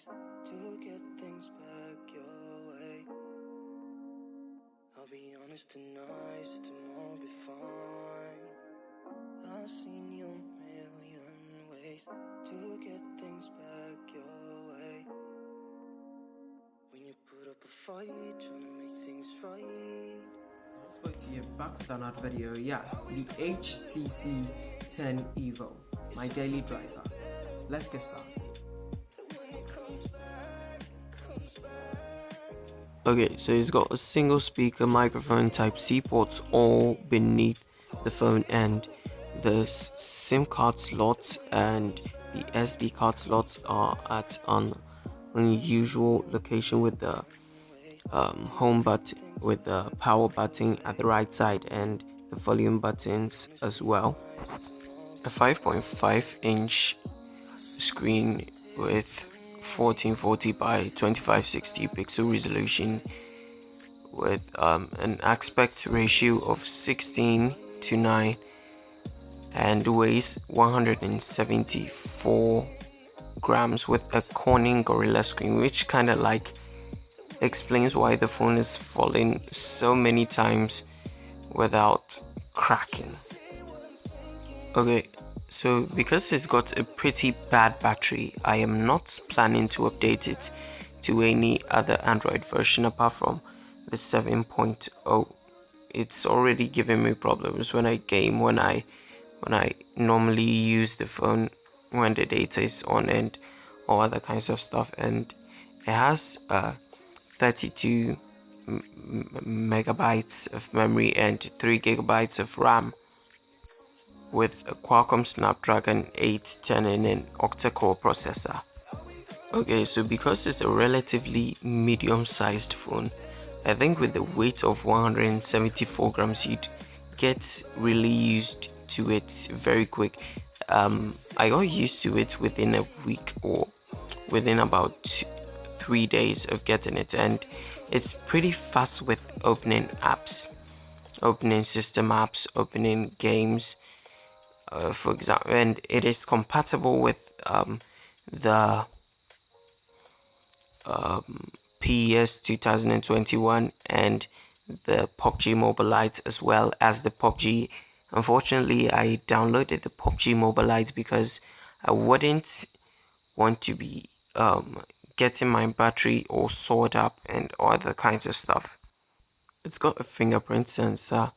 ways to get things back your way. I'll be honest and nice, tomorrow be fine. I've seen you a million ways to get things back your way. When you put up a fight, trying to make things right. I spoke to you back with another video. Yeah, the HTC 10 Evo, my daily driver. Let's get started. Okay, so it's got a single speaker microphone type C ports all beneath the phone, and the SIM card slots and the SD card slots are at an unusual location with the home button, with the power button at the right side and the volume buttons as well. A 5.5-inch screen with 1440 by 2560 pixel resolution with an aspect ratio of 16:9 and weighs 174 grams with a Corning Gorilla screen, which kind of like explains why the phone is falling so many times without cracking. Okay, so because it's got a pretty bad battery, I am not planning to update it to any other Android version apart from the 7.0. It's already giving me problems when I game, when I normally use the phone when the data is on and all other kinds of stuff, and it has 32 megabytes of memory and 3 gigabytes of RAM with a Qualcomm Snapdragon 810 and an octa-core processor. Okay, so because it's a relatively medium-sized phone, I think with the weight of 174 grams, you'd get really used to it very quick. I got used to it within a week or within about 3 days of getting it, and it's pretty fast with opening apps, opening system apps, opening games, for example, and it is compatible with the PES 2021 and the PUBG Mobile Lite, as well as the PUBG. Unfortunately, I downloaded the PUBG Mobile Lite because I wouldn't want to be getting my battery all soiled up and all other kinds of stuff. It's got a fingerprint sensor,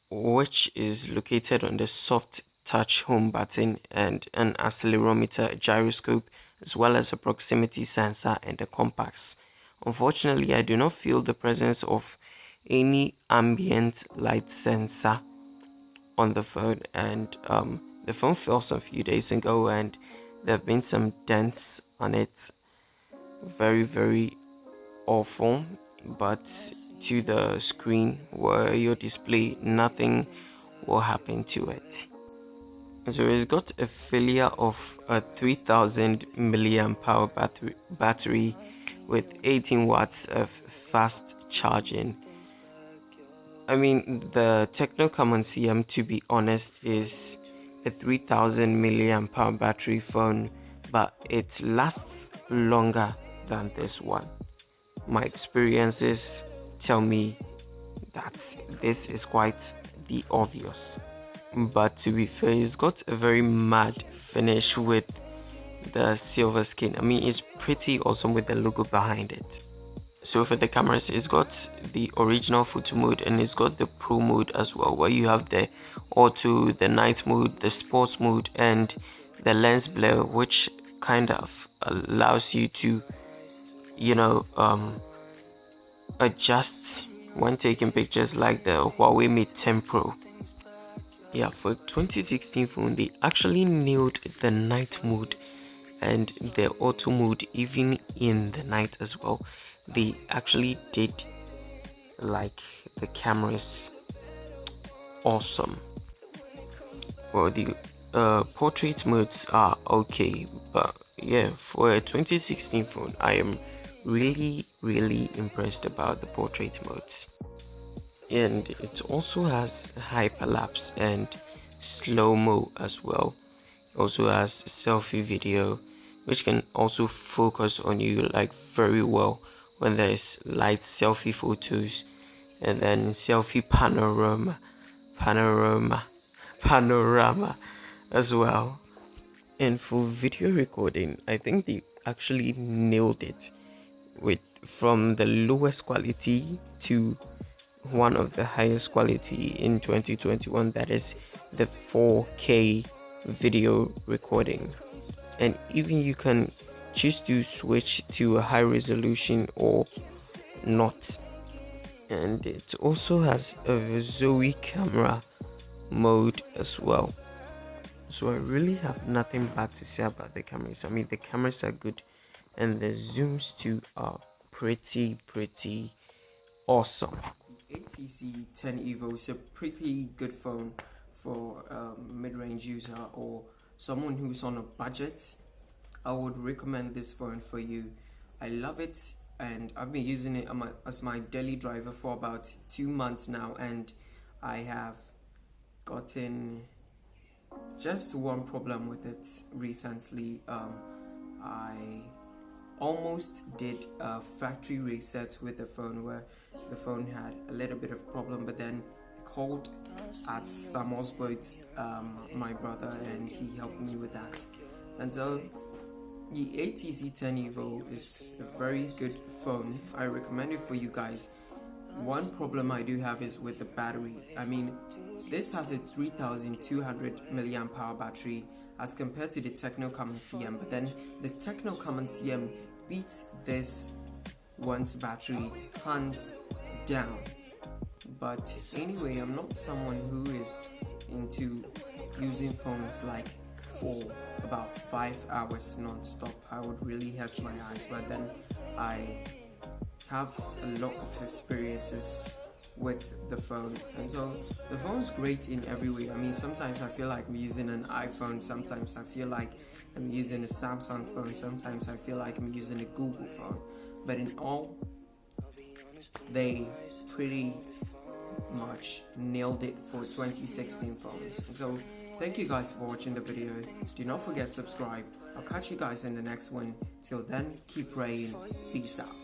which is located on the soft touch home button, and an accelerometer, a gyroscope, as well as a proximity sensor and a compass. Unfortunately, I do not feel the presence of any ambient light sensor on the phone, and the phone fell some few days ago, and there have been some dents on it. Very awful, but to the screen where your display, nothing will happen to it. So it's got a failure of a 3000 milliamp hour battery with 18 watts of fast charging. I mean, the Techno Common CM, to be honest, is a 3000 milliamp hour battery phone, but it lasts longer than this one. My experiences tell me that this is quite the obvious. But to be fair, it's got a very matte finish with the silver skin. I mean, it's pretty awesome with the logo behind it. So for the cameras, it's got the original photo mode and it's got the pro mode as well, where you have the auto, the night mode, the sports mode, and the lens blur, which kind of allows you to, adjust when taking pictures, like the Huawei Mate 10 Pro. Yeah, for 2016 phone, they actually nailed the night mode and the auto mode, even in the night as well. They actually did like the cameras awesome. Well, the portrait modes are okay, but yeah, for a 2016 phone, I am really impressed about the portrait modes. And it also has hyperlapse and slow mo as well. It also has selfie video, which can also focus on you like very well when there's light selfie photos, and then selfie panorama as well. And for video recording, I think they actually nailed it, with from the lowest quality to one of the highest quality in 2021, that is the 4K video recording. And even you can choose to switch to a high resolution or not. And it also has a Zoe Camera Mode as well. So I really have nothing bad to say about the cameras. I mean, the cameras are good, and the zooms too are pretty awesome. HTC 10 Evo is a pretty good phone for a mid-range user or someone who's on a budget. I would recommend this phone for you. I love it, and I've been using it as my daily driver for about 2 months now, and I have gotten just one problem with it recently. I almost did a factory reset with the phone where the phone had a little bit of problem, but then I called at Sam Osborne's, my brother, and he helped me with that. And so the HTC 10 Evo is a very good phone. I recommend it for you guys. One problem I do have is with the battery. I mean, this has a 3200 milliamp hour battery as compared to the Techno Common CM, but then the Techno Common CM beats this one's battery hands down. But anyway, I'm not someone who is into using phones like for about 5 hours non-stop. I would really hurt my eyes, but then I have a lot of experiences with the phone, and so the phone's great in every way. I mean, sometimes I feel like I'm using an iPhone, sometimes I feel like I'm using a Samsung phone, sometimes I feel like I'm using a Google phone, but in all, they pretty much nailed it for 2016 phones. So thank you guys for watching the video. Do not forget to subscribe. I'll catch you guys in the next one. Till then, keep praying. Peace out.